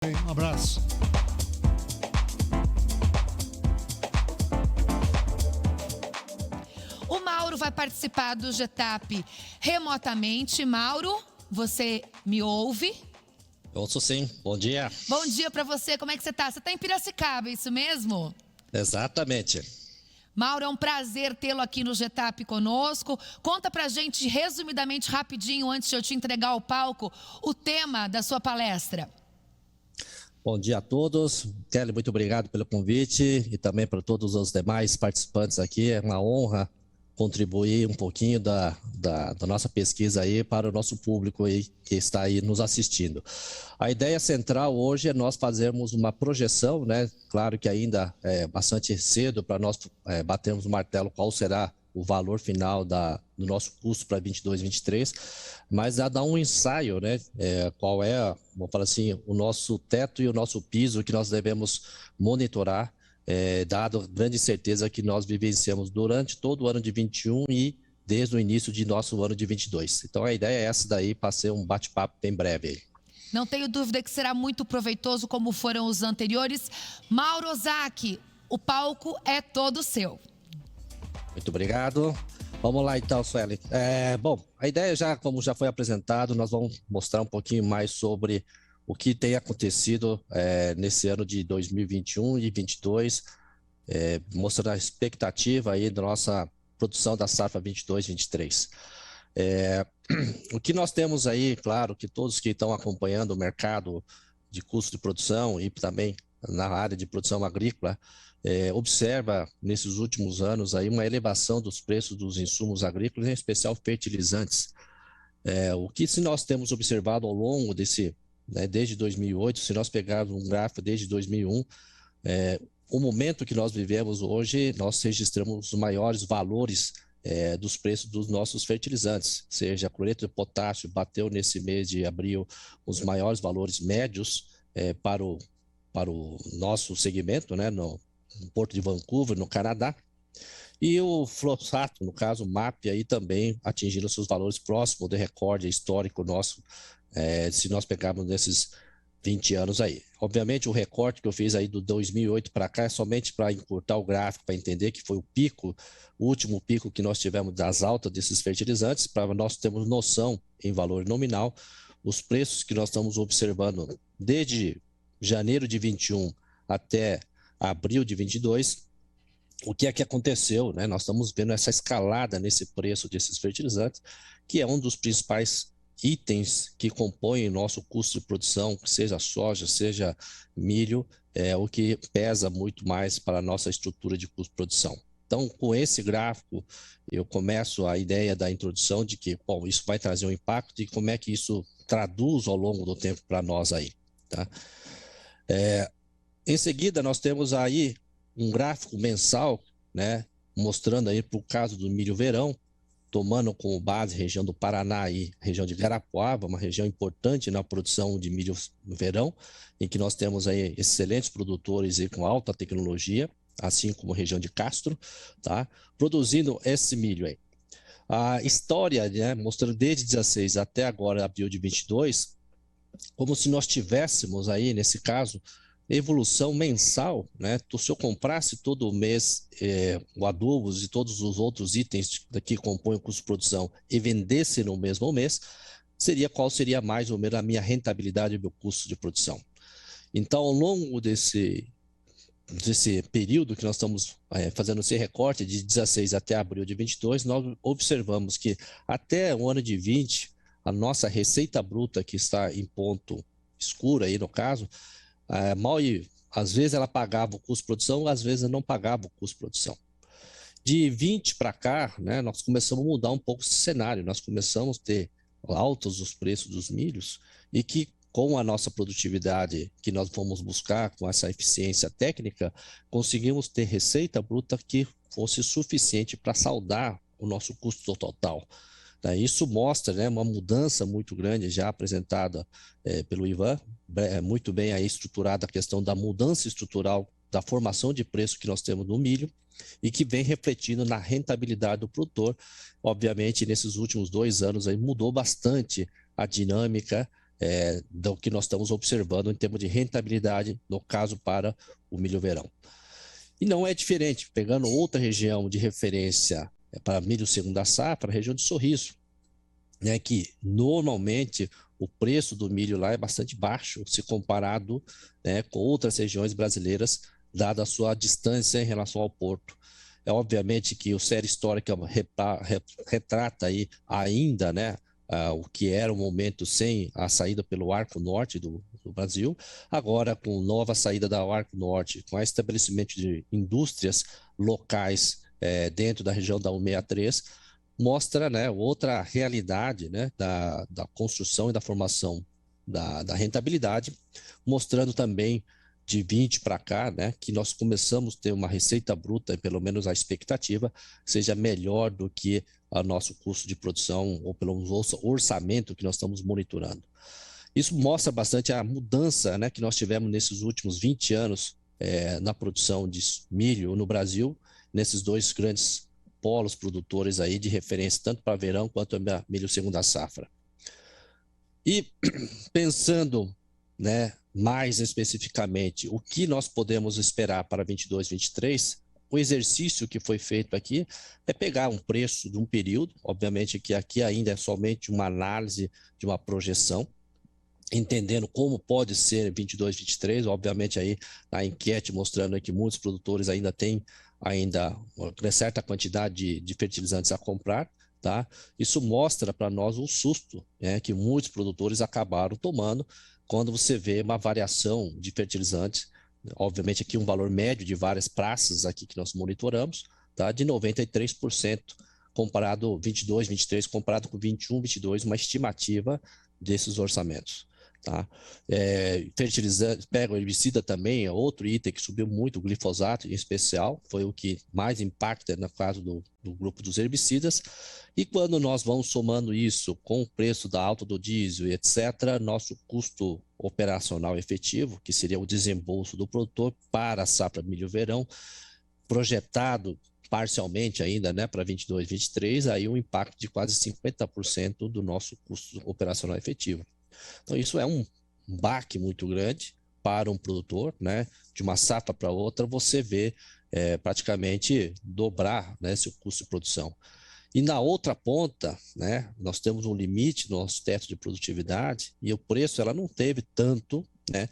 Um abraço. O Mauro vai participar do GTAP remotamente. Mauro, você me ouve? Ouço sim. Bom dia. Bom dia para você. Como é que você está? Você está em Piracicaba, é isso mesmo? Exatamente. Mauro, é um prazer tê-lo aqui no GTAP conosco. Conta pra gente, resumidamente, rapidinho, antes de eu te entregar o palco, o tema da sua palestra. Bom dia a todos. Kelly, muito obrigado pelo convite e também para todos os demais participantes aqui. É uma honra contribuir um pouquinho da nossa pesquisa aí para o nosso público aí que está aí nos assistindo. A ideia central hoje é nós fazermos uma projeção, né? Claro que ainda é bastante cedo para nós batermos o martelo qual será o valor final do nosso custo para 22, 23, mas a dar um ensaio, né? Qual é, vamos falar assim, o nosso teto e o nosso piso que nós devemos monitorar, dado a grande certeza que nós vivenciamos durante todo o ano de 21 e desde o início de nosso ano de 22. Então a ideia é essa daí, para ser um bate-papo bem breve aí. Não tenho dúvida que será muito proveitoso, como foram os anteriores. Mauro Ozaki, o palco é todo seu. Muito obrigado. Vamos lá então, Sueli. Bom, a ideia já, como já foi apresentado, nós vamos mostrar um pouquinho mais sobre o que tem acontecido nesse ano de 2021 e 2022, mostrando a expectativa aí da nossa produção da safra 22, 23. O que nós temos aí, claro, que todos que estão acompanhando o mercado de custo de produção e também na área de produção agrícola, observa nesses últimos anos aí uma elevação dos preços dos insumos agrícolas, em especial fertilizantes. O que se nós temos observado ao longo desse, né, desde 2008, se nós pegarmos um gráfico desde 2001, o momento que nós vivemos hoje, nós registramos os maiores valores dos preços dos nossos fertilizantes, seja cloreto de potássio, bateu nesse mês de abril os maiores valores médios para o nosso segmento, né, no Porto de Vancouver, no Canadá, e o fosfato, no caso o MAP, aí também atingindo seus valores próximos do recorde histórico nosso, se nós pegarmos nesses 20 anos aí. Obviamente o recorte que eu fiz aí do 2008 para cá é somente para encurtar o gráfico, para entender que foi o pico, o último pico que nós tivemos das altas desses fertilizantes, para nós termos noção em valor nominal, os preços que nós estamos observando desde janeiro de 21 até abril de 22, o que é que aconteceu, né? Nós estamos vendo essa escalada nesse preço desses fertilizantes, que é um dos principais itens que compõem o nosso custo de produção, seja soja, seja milho, o que pesa muito mais para a nossa estrutura de custo de produção. Então, com esse gráfico, eu começo a ideia da introdução de que, bom, isso vai trazer um impacto e como é que isso traduz ao longo do tempo para nós aí, tá? Em seguida, nós temos aí um gráfico mensal, né, mostrando aí para o caso do milho verão, tomando como base a região do Paraná e região de Garapuava, uma região importante na produção de milho verão, em que nós temos aí excelentes produtores aí com alta tecnologia, assim como a região de Castro, tá, produzindo esse milho aí. A história, né, mostrando desde 16 até agora, abril de 22, como se nós tivéssemos aí, nesse caso, evolução mensal, né? Se eu comprasse todo mês o adubos e todos os outros itens que compõem o custo de produção e vendesse no mesmo mês, qual seria mais ou menos a minha rentabilidade e meu custo de produção. Então, ao longo desse período que nós estamos fazendo esse recorte de 16 até abril de 22, nós observamos que até o ano de 20, a nossa receita bruta, que está em ponto escuro aí no caso, às vezes ela pagava o custo de produção, às vezes não pagava o custo de produção. De 20 para cá, né, nós começamos a mudar um pouco esse cenário, nós começamos a ter altos os preços dos milhos e que com a nossa produtividade que nós fomos buscar, com essa eficiência técnica, conseguimos ter receita bruta que fosse suficiente para saldar o nosso custo total. Isso mostra, né, uma mudança muito grande já apresentada pelo Ivan, muito bem aí estruturada a questão da mudança estrutural da formação de preço que nós temos no milho e que vem refletindo na rentabilidade do produtor. Obviamente, nesses últimos 2 anos aí mudou bastante a dinâmica do que nós estamos observando em termos de rentabilidade, no caso para o milho verão. E não é diferente, pegando outra região de referência para milho segunda safra, a região de Sorriso, né, que normalmente o preço do milho lá é bastante baixo, se comparado, né, com outras regiões brasileiras, dada a sua distância em relação ao porto. É obviamente que o série histórica retrata aí ainda, né, o que era o momento sem a saída pelo Arco Norte do Brasil, agora com nova saída da Arco Norte, com o estabelecimento de indústrias locais dentro da região da 163, mostra, né, outra realidade, né, da construção e da formação da rentabilidade, mostrando também de 20 para cá, né, que nós começamos a ter uma receita bruta, pelo menos a expectativa, seja melhor do que o nosso custo de produção, ou pelo menos o orçamento que nós estamos monitorando. Isso mostra bastante a mudança, né, que nós tivemos nesses últimos 20 anos na produção de milho no Brasil, nesses dois grandes polos produtores aí de referência, tanto para verão quanto para milho segunda safra. E pensando, né, mais especificamente, o que nós podemos esperar para 22, 23, o exercício que foi feito aqui é pegar um preço de um período, obviamente que aqui ainda é somente uma análise de uma projeção, entendendo como pode ser 22, 23, obviamente aí a enquete mostrando que muitos produtores ainda têm uma certa quantidade de fertilizantes a comprar, tá? Isso mostra para nós um susto, né, que muitos produtores acabaram tomando quando você vê uma variação de fertilizantes, obviamente aqui um valor médio de várias praças aqui que nós monitoramos, tá? De 93% comparado 22, 23, comparado com 21, 22, uma estimativa desses orçamentos. Tá? Fertilizante, pega o herbicida também, é outro item que subiu muito, o glifosato em especial, foi o que mais impacta no caso do grupo dos herbicidas. E quando nós vamos somando isso com o preço da alta do diesel e etc., nosso custo operacional efetivo, que seria o desembolso do produtor para a safra milho-verão, projetado parcialmente ainda, né, para 22, 23, aí um impacto de quase 50% do nosso custo operacional efetivo. Então, isso é um baque muito grande para um produtor, né? De uma safra para outra, você vê praticamente dobrar, né, seu custo de produção. E na outra ponta, né, nós temos um limite no nosso teto de produtividade e o preço ela não teve tanto, né,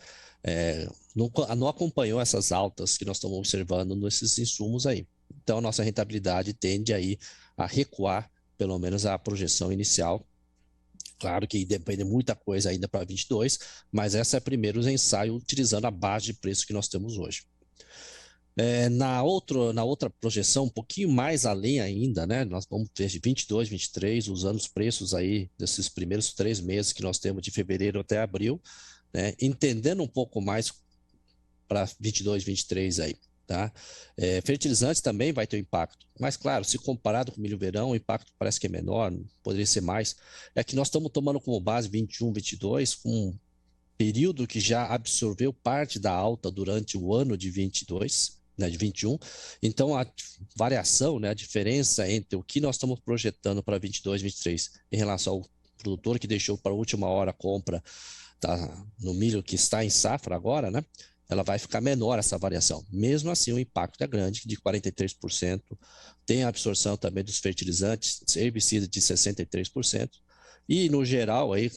não acompanhou essas altas que nós estamos observando nesses insumos aí. Então, a nossa rentabilidade tende aí a recuar, pelo menos a projeção inicial. Claro que depende de muita coisa ainda para 22, mas essa é primeiro o ensaio utilizando a base de preço que nós temos hoje. Na outra projeção, um pouquinho mais além ainda, né? Nós vamos ter de 22, 23, usando os preços aí desses primeiros 3 meses que nós temos de fevereiro até abril, né? Entendendo um pouco mais para 22, 23 aí. Tá? Fertilizantes também vai ter um impacto, mas claro, se comparado com o milho-verão, o impacto parece que é menor, poderia ser mais. É que nós estamos tomando como base 21, 22, com um período que já absorveu parte da alta durante o ano de 22, né, de 21. Então, a variação, né, a diferença entre o que nós estamos projetando para 22, 23 em relação ao produtor que deixou para a última hora a compra no milho que está em safra agora, né? Ela vai ficar menor essa variação. Mesmo assim, o impacto é grande, de 43%. Tem a absorção também dos fertilizantes, herbicidas de 63%. E, no geral, aí,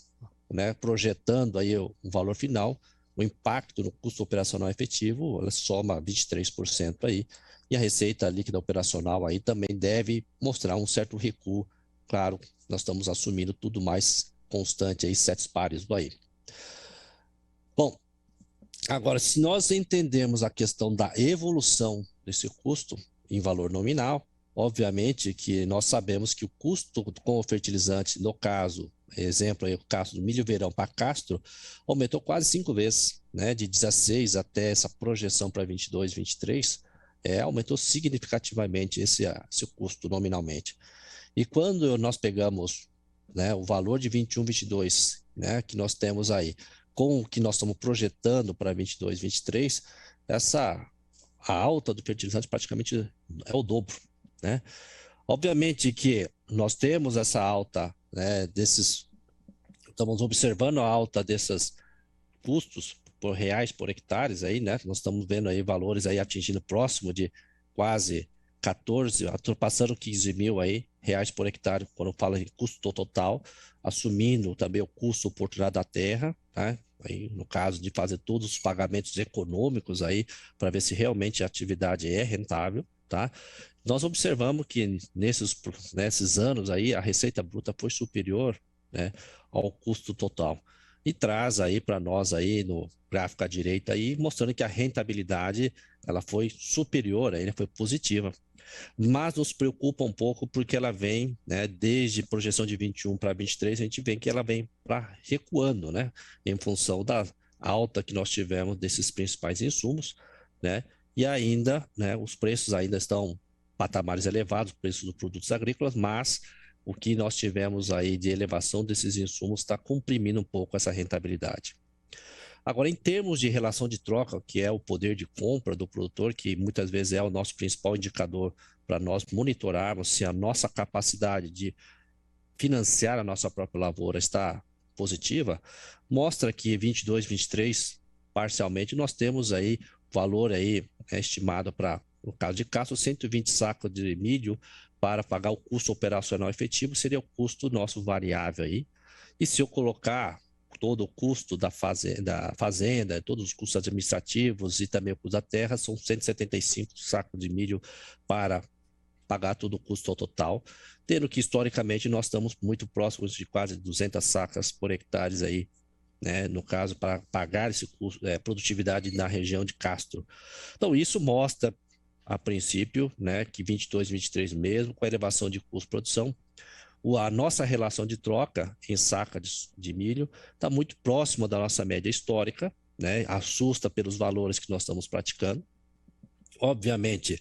né, projetando aí o valor final, o impacto no custo operacional efetivo, ela soma 23% aí. E a receita líquida operacional aí também deve mostrar um certo recuo. Claro, nós estamos assumindo tudo mais constante aí, ceteris paribus aí. Bom, agora, se nós entendemos a questão da evolução desse custo em valor nominal, obviamente que nós sabemos que o custo com o fertilizante, no caso, exemplo aí, o caso do milho-verão para Castro, aumentou quase 5 vezes, né? De 16 até essa projeção para 22, 23, aumentou significativamente esse custo nominalmente. E quando nós pegamos, né, o valor de 21, 22, né, que nós temos aí, com o que nós estamos projetando para 22, 23, a alta do fertilizante praticamente é o dobro, né? Obviamente que nós temos essa alta, né, desses estamos observando a alta desses custos por reais por hectares aí, né? Nós estamos vendo aí valores aí atingindo próximo de quase 14, ultrapassando 15 mil aí, reais por hectare, quando fala em custo total, assumindo também o custo oportunidade da terra, tá? Aí, no caso de fazer todos os pagamentos econômicos aí, para ver se realmente a atividade é rentável, tá? Nós observamos que nesses anos aí, a receita bruta foi superior, né, ao custo total. E traz aí para nós aí no gráfico à direita aí, mostrando que a rentabilidade ela foi superior, aí, foi positiva. Mas nos preocupa um pouco porque ela vem, né, desde projeção de 21 para 23, a gente vê que ela vem para recuando, né, em função da alta que nós tivemos desses principais insumos, né, e ainda, né, os preços ainda estão patamares elevados, preços dos produtos agrícolas, mas o que nós tivemos aí de elevação desses insumos está comprimindo um pouco essa rentabilidade. Agora, em termos de relação de troca, que é o poder de compra do produtor, que muitas vezes é o nosso principal indicador para nós monitorarmos se a nossa capacidade de financiar a nossa própria lavoura está positiva, mostra que 22, 23, parcialmente, nós temos aí valor aí estimado para, no caso de Castro, 120 sacos de milho para pagar o custo operacional efetivo, seria o custo nosso variável aí. E se eu colocar todo o custo da fazenda, todos os custos administrativos e também o custo da terra, são 175 sacos de milho para pagar todo o custo total, tendo que historicamente nós estamos muito próximos de quase 200 sacas por hectare aí, né, no caso, para pagar esse custo, produtividade na região de Castro. Então, isso mostra, a princípio, né, que 22, 23 mesmo, com a elevação de custo de produção, a nossa relação de troca em saca de milho está muito próxima da nossa média histórica, né, assusta pelos valores que nós estamos praticando. Obviamente,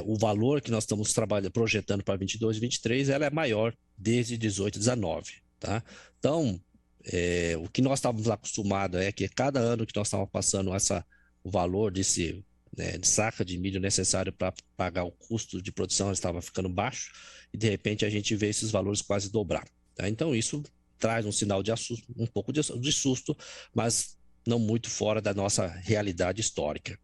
o valor que nós estamos projetando para 22 e 23, ela é maior desde 18 e 19, tá? Então, o que nós estávamos acostumados é que cada ano que nós estávamos passando o valor desse, né, de saca de milho necessário para pagar o custo de produção estava ficando baixo e de repente a gente vê esses valores quase dobrar, tá? Então, isso traz um sinal de assusto, um pouco de susto, mas não muito fora da nossa realidade histórica.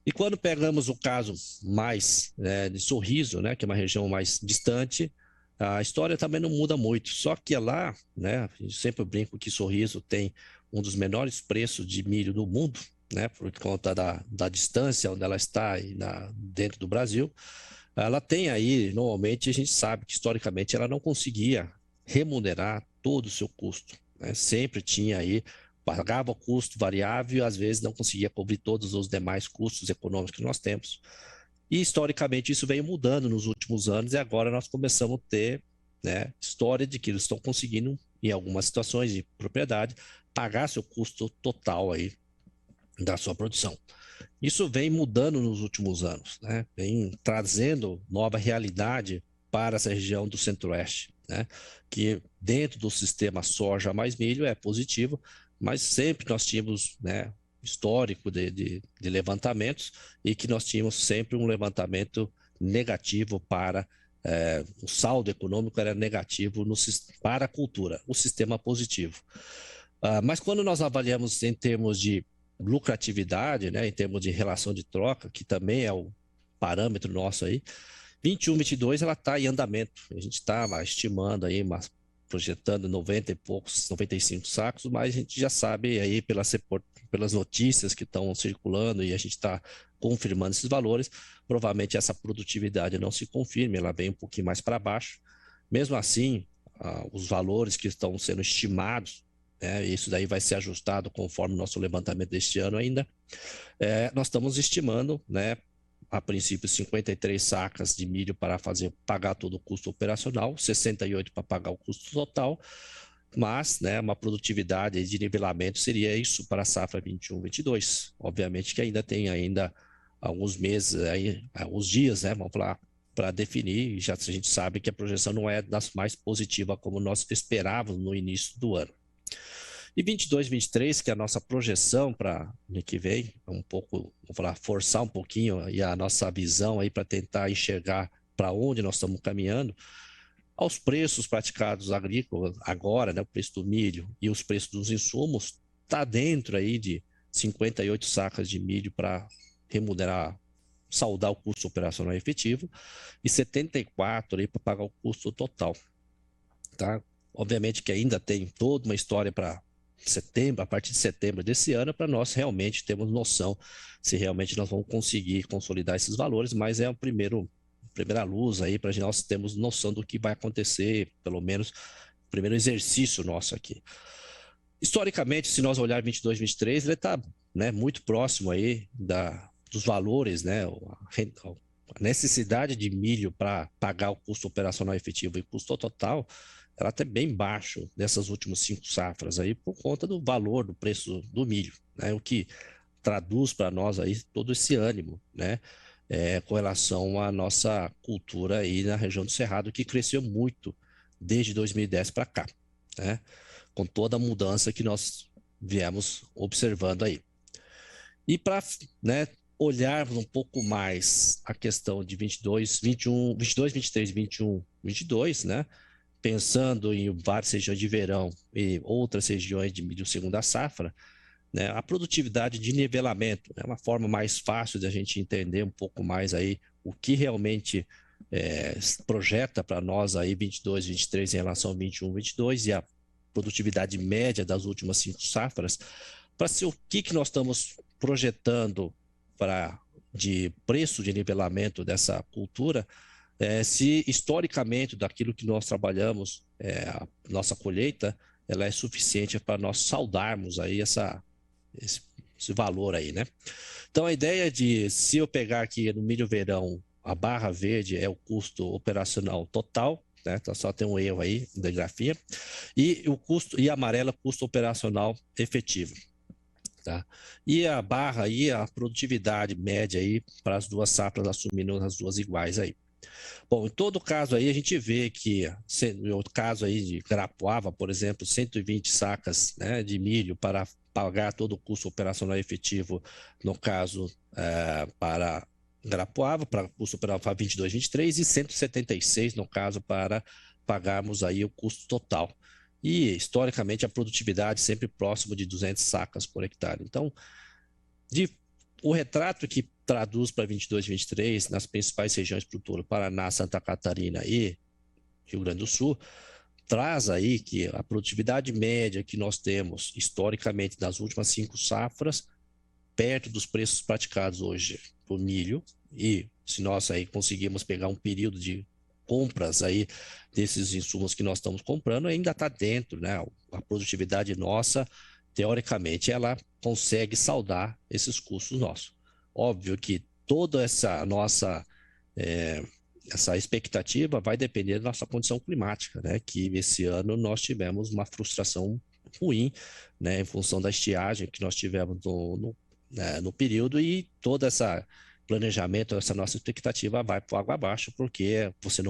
E quando pegamos o caso mais de Sorriso, né, que é uma região mais distante, a história também não muda muito. Só que lá, né, eu sempre brinco que Sorriso tem um dos menores preços de milho do mundo, né, por conta da distância onde ela está aí dentro do Brasil. Ela tem aí, normalmente a gente sabe que historicamente ela não conseguia remunerar todo o seu custo, né? Sempre tinha aí pagava o custo variável e às vezes não conseguia cobrir todos os demais custos econômicos que nós temos. E historicamente isso veio mudando nos últimos anos e agora nós começamos a ter, né, história de que eles estão conseguindo, em algumas situações de propriedade, pagar seu custo total aí da sua produção. Isso vem mudando nos últimos anos, né? Vem trazendo nova realidade para essa região do Centro-Oeste, né? Que dentro do sistema soja mais milho é positivo, mas sempre nós tínhamos, né, histórico de levantamentos e que nós tínhamos sempre um levantamento negativo para o saldo econômico era negativo para a cultura, o sistema positivo. Mas quando nós avaliamos em termos de lucratividade, né, em termos de relação de troca, que também é o parâmetro nosso aí, 21, 22 ela está em andamento. A gente estava estimando aí, projetando 90 e poucos, 95 sacos, mas a gente já sabe aí pelas notícias que estão circulando e a gente está confirmando esses valores, provavelmente essa produtividade não se confirme, ela vem um pouquinho mais para baixo. Mesmo assim, os valores que estão sendo estimados, isso daí vai ser ajustado conforme o nosso levantamento deste ano ainda. Nós estamos estimando, né, a princípio 53 sacas de milho para pagar todo o custo operacional, 68 para pagar o custo total, mas, né, uma produtividade de nivelamento seria isso para a safra 21-22. Obviamente que ainda tem alguns meses, alguns dias, né, vamos falar, para definir, já a gente sabe que a projeção não é das mais positivas como nós esperávamos no início do ano. E 22, 23, que é a nossa projeção para o ano que vem, um pouco, vamos falar, forçar um pouquinho aí a nossa visão aí para tentar enxergar para onde nós estamos caminhando. aos preços praticados agrícolas agora, né, o preço do milho e os preços dos insumos, está dentro aí de 58 sacas de milho para remunerar, saldar o custo operacional efetivo e 74 aí para pagar o custo total, tá? Obviamente que ainda tem toda uma história para setembro, a partir de setembro desse ano, para nós realmente termos noção se realmente nós vamos conseguir consolidar esses valores, mas é o primeira luz aí para nós termos noção do que vai acontecer, pelo menos o primeiro exercício nosso aqui. Historicamente, se nós olharmos 22, 23, ele está, né, muito próximo aí dos valores, né, a necessidade de milho para pagar o custo operacional efetivo e custo total, ela está bem baixo nessas últimas 5 safras aí por conta do valor do preço do milho, né, o que traduz para nós aí todo esse ânimo, né, com relação à nossa cultura aí na região do Cerrado, que cresceu muito desde 2010 para cá, né, com toda a mudança que nós viemos observando aí. E para, né, olharmos um pouco mais a questão de 22, 21, 22, 23, 21, 22, né, pensando em várias regiões de verão e outras regiões de milho segunda safra, né, a produtividade de nivelamento é uma forma mais fácil de a gente entender um pouco mais aí o que realmente projeta para nós aí 22, 23 em relação a 21, 22 e a produtividade média das últimas 5 safras, para ser o que nós estamos projetando de preço de nivelamento dessa cultura, se historicamente daquilo que nós trabalhamos, a nossa colheita, ela é suficiente para nós saldarmos aí esse valor aí, né? Então a ideia de, se eu pegar aqui no milho verão, a barra verde é o custo operacional total, né? Então só tem um erro aí da grafia, e o custo, e a amarela, custo operacional efetivo. Tá? E a barra aí, a produtividade média aí para as duas safras, assumindo as duas iguais aí. Bom, em todo caso aí a gente vê que, no caso aí de Garapuava, por exemplo, 120 sacas, né, de milho para pagar todo o custo operacional efetivo, no caso, para Garapuava, para custo operacional 22, 23 e 176 no caso para pagarmos aí o custo total. E historicamente a produtividade sempre próximo de 200 sacas por hectare. Então, o retrato que traduz para 22 e 23 nas principais regiões produtoras, Paraná, Santa Catarina e Rio Grande do Sul, traz aí que a produtividade média que nós temos historicamente nas últimas 5 safras, perto dos preços praticados hoje por milho, e se nós aí conseguimos pegar um período de compras aí desses insumos que nós estamos comprando, ainda está dentro, né? A produtividade nossa, teoricamente, ela consegue saldar esses custos nossos. Óbvio que toda essa nossa essa expectativa vai depender da nossa condição climática, né? Que esse ano nós tivemos uma frustração ruim, né? Em função da estiagem que nós tivemos no período, e toda essa planejamento, essa nossa expectativa vai para água abaixo, porque você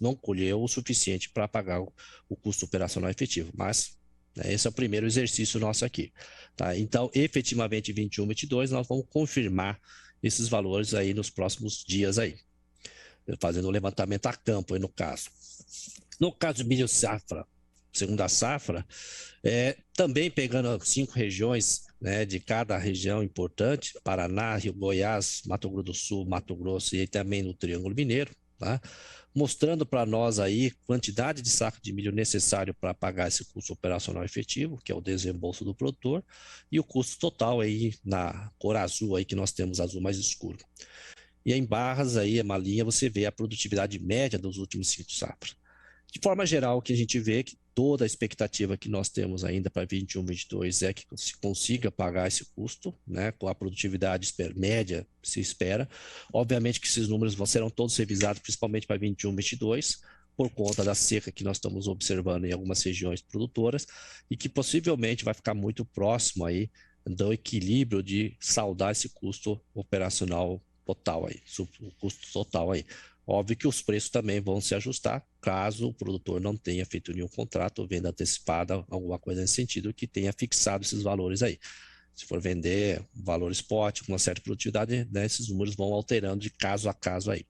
não colheu o suficiente para pagar o custo operacional efetivo. Mas, né, esse é o primeiro exercício nosso aqui. Tá? Então, efetivamente, 21, 22, nós vamos confirmar esses valores aí nos próximos dias aí, fazendo o levantamento a campo aí no caso. No caso de milho safra, segunda safra, também pegando 5 regiões, né, de cada região importante, Paraná, Rio, Goiás, Mato Grosso do Sul, Mato Grosso e também no Triângulo Mineiro, tá? Mostrando para nós aí quantidade de saco de milho necessário para pagar esse custo operacional efetivo, que é o desembolso do produtor, e o custo total aí na cor azul aí que nós temos, azul mais escuro. E em barras aí, uma linha, você vê a produtividade média dos últimos 5 safras. De forma geral, o que a gente vê é que toda a expectativa que nós temos ainda para 21, 22 é que se consiga pagar esse custo, né, com a produtividade média se espera. Obviamente que esses números serão todos revisados, principalmente para 21, 22, por conta da seca que nós estamos observando em algumas regiões produtoras, e que possivelmente vai ficar muito próximo aí do equilíbrio de saldar esse custo operacional total aí, o custo total aí. Óbvio que os preços também vão se ajustar, caso o produtor não tenha feito nenhum contrato ou venda antecipada, alguma coisa nesse sentido, que tenha fixado esses valores aí. Se for vender valor spot com uma certa produtividade, né, esses números vão alterando de caso a caso aí.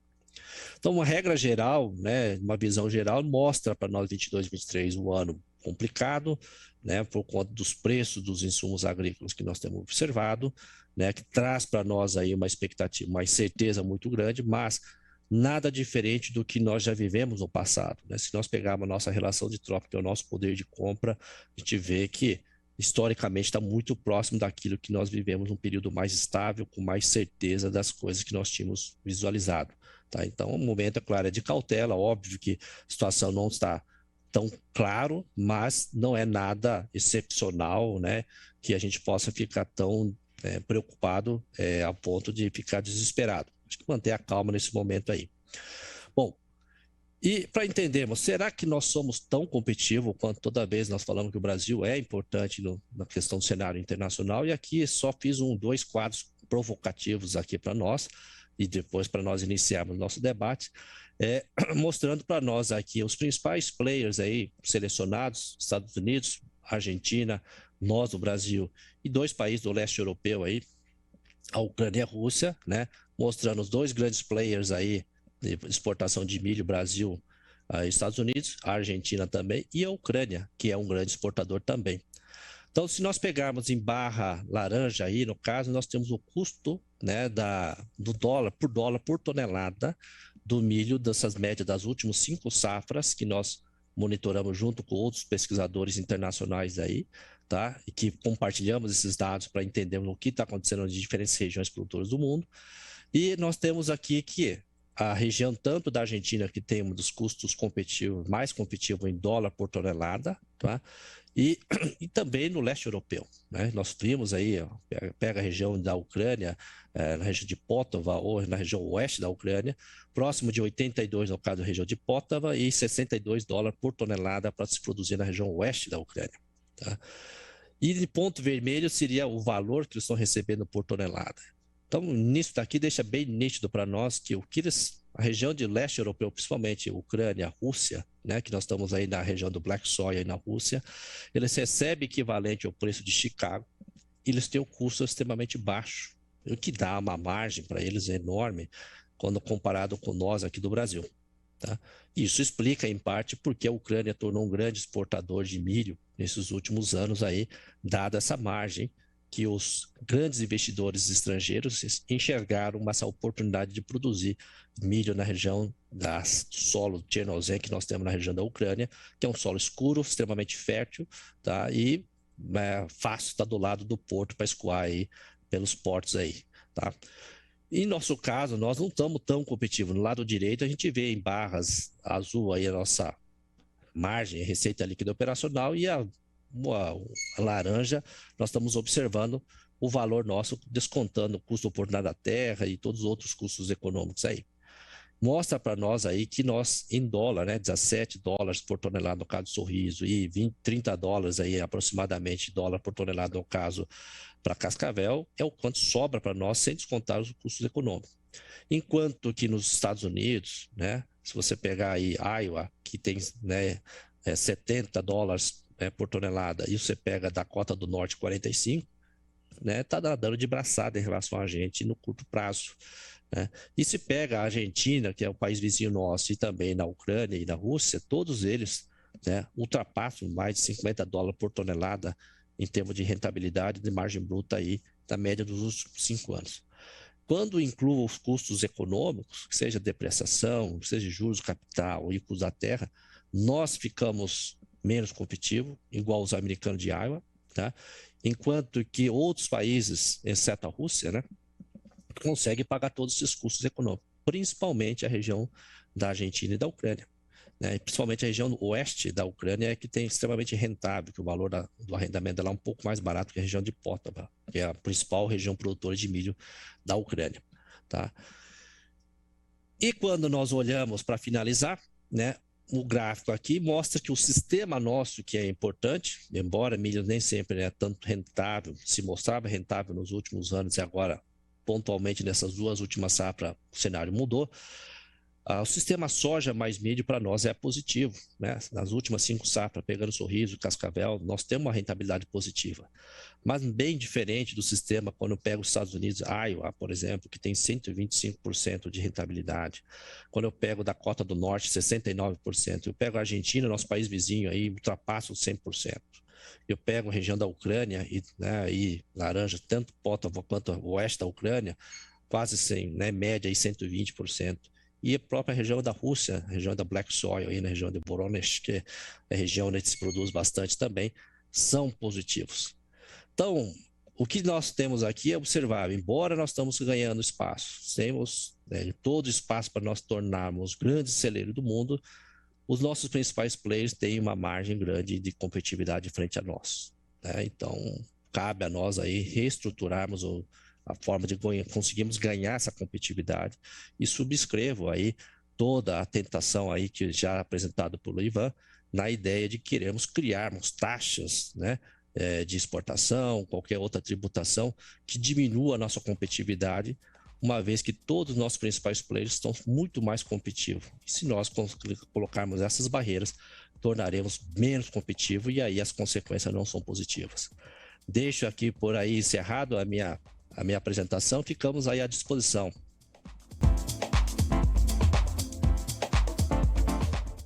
Então, uma regra geral, né, uma visão geral, mostra para nós 22, 23 um ano complicado, né, por conta dos preços dos insumos agrícolas que nós temos observado, né, que traz para nós aí uma expectativa, uma incerteza muito grande, mas nada diferente do que nós já vivemos no passado, né? Se nós pegarmos a nossa relação de troca, que é o nosso poder de compra, a gente vê que historicamente está muito próximo daquilo que nós vivemos num período mais estável, com mais certeza das coisas que nós tínhamos visualizado. Tá? Então, o momento, é claro, é de cautela, óbvio que a situação não está tão claro, mas não é nada excepcional, né, que a gente possa ficar tão preocupado a ponto de ficar desesperado. Acho que manter a calma nesse momento aí. Bom, e para entendermos, será que nós somos tão competitivos quanto toda vez nós falamos que o Brasil é importante na questão do cenário internacional? E aqui só fiz dois quadros provocativos aqui para nós, e depois para nós iniciarmos nosso debate, mostrando para nós aqui os principais players aí selecionados, Estados Unidos, Argentina, nós do Brasil e dois países do leste europeu aí, a Ucrânia e a Rússia, né? Mostrando os dois grandes players aí de exportação de milho, Brasil e Estados Unidos, a Argentina também e a Ucrânia, que é um grande exportador também. Então, se nós pegarmos em barra laranja aí, no caso, nós temos o custo, né, do dólar por tonelada do milho, dessas médias das últimas 5 safras que nós monitoramos junto com outros pesquisadores internacionais aí, tá? E que compartilhamos esses dados para entendermos o que está acontecendo em diferentes regiões produtoras do mundo. E nós temos aqui que a região tanto da Argentina, que tem um dos custos competitivos, mais competitivo em dólar por tonelada, tá? E também no leste europeu, né? Nós vimos aí, ó, pega a região da Ucrânia, na região de Pótava ou na região oeste da Ucrânia, próximo de 82 no caso da região de Pótava e 62 dólares por tonelada para se produzir na região oeste da Ucrânia. Tá? E de ponto vermelho seria o valor que eles estão recebendo por tonelada. Então, nisso daqui deixa bem nítido para nós que a região de leste europeu, principalmente Ucrânia, Rússia, né, que nós estamos aí na região do Black Soy aí na Rússia, eles recebem equivalente ao preço de Chicago, e eles têm um custo extremamente baixo, o que dá uma margem para eles enorme quando comparado com nós aqui do Brasil. Tá? Isso explica, em parte, porque a Ucrânia tornou um grande exportador de milho nesses últimos anos aí, dada essa margem que os grandes investidores estrangeiros enxergaram essa oportunidade de produzir milho na região do solo Chernozem que nós temos na região da Ucrânia, que é um solo escuro, extremamente fértil, tá? E fácil estar do lado do porto para escoar aí pelos portos aí, tá? Em nosso caso, nós não estamos tão competitivos. No lado direito, a gente vê em barras azul aí a nossa margem, receita líquida operacional, e a laranja, nós estamos observando o valor nosso, descontando o custo oportunidade da terra e todos os outros custos econômicos aí. Mostra para nós aí que nós, em dólar, né, 17 dólares por tonelada no caso do Sorriso e 30 dólares aí aproximadamente dólar por tonelada no caso para Cascavel, é o quanto sobra para nós sem descontar os custos econômicos. Enquanto que nos Estados Unidos, né, se você pegar aí Iowa, que tem, né, 70 dólares por tonelada, e você pega Dakota do Norte 45, né, tá dando de braçada em relação a gente no curto prazo. Né? E se pega a Argentina, que é o país vizinho nosso, e também na Ucrânia e na Rússia, todos eles, né, ultrapassam mais de 50 dólares por tonelada em termos de rentabilidade de margem bruta aí, da média dos últimos 5 anos. Quando incluo os custos econômicos, seja depreciação, seja juros capital e custos da terra, nós ficamos menos competitivos, igual os americanos de Iowa, tá? Enquanto que outros países, exceto a Rússia, né, conseguem pagar todos esses custos econômicos, principalmente a região da Argentina e da Ucrânia. Né? Principalmente a região oeste da Ucrânia é que tem extremamente rentável, que o valor do arrendamento dela é um pouco mais barato que a região de Pótava, que é a principal região produtora de milho da Ucrânia. Tá? E quando nós olhamos para finalizar, né, o gráfico aqui mostra que o sistema nosso, que é importante, embora milho nem sempre é tanto rentável, se mostrava rentável nos últimos anos e agora, pontualmente nessas 2 últimas safras, o cenário mudou. O sistema soja mais milho para nós é positivo, né? Nas últimas 5 safras, pegando Sorriso, Cascavel, nós temos uma rentabilidade positiva. Mas bem diferente do sistema quando eu pego os Estados Unidos, Iowa, por exemplo, que tem 125% de rentabilidade. Quando eu pego Dakota do Norte, 69%. Eu pego a Argentina, nosso país vizinho, aí ultrapassa os 100%. Eu pego a região da Ucrânia e laranja, tanto Pótava quanto o oeste da Ucrânia, quase 100, né, média aí 120%. E a própria região da Rússia, a região da Black Soil, aí na região de Voronezh, que é a região onde se produz bastante também, são positivos. Então, o que nós temos aqui é observável, embora nós estamos ganhando espaço, temos todo espaço para nós tornarmos grandes celeiros do mundo, os nossos principais players têm uma margem grande de competitividade frente a nós, né? Então, cabe a nós aí reestruturarmos a forma de conseguirmos ganhar essa competitividade e subscrevo aí toda a tentação aí que já apresentado pelo Ivan, na ideia de queremos criarmos taxas, né, de exportação, qualquer outra tributação que diminua a nossa competitividade, uma vez que todos os nossos principais players estão muito mais competitivos. E se nós colocarmos essas barreiras, tornaremos menos competitivo e aí as consequências não são positivas. Deixo aqui por aí encerrado a minha apresentação, ficamos aí à disposição.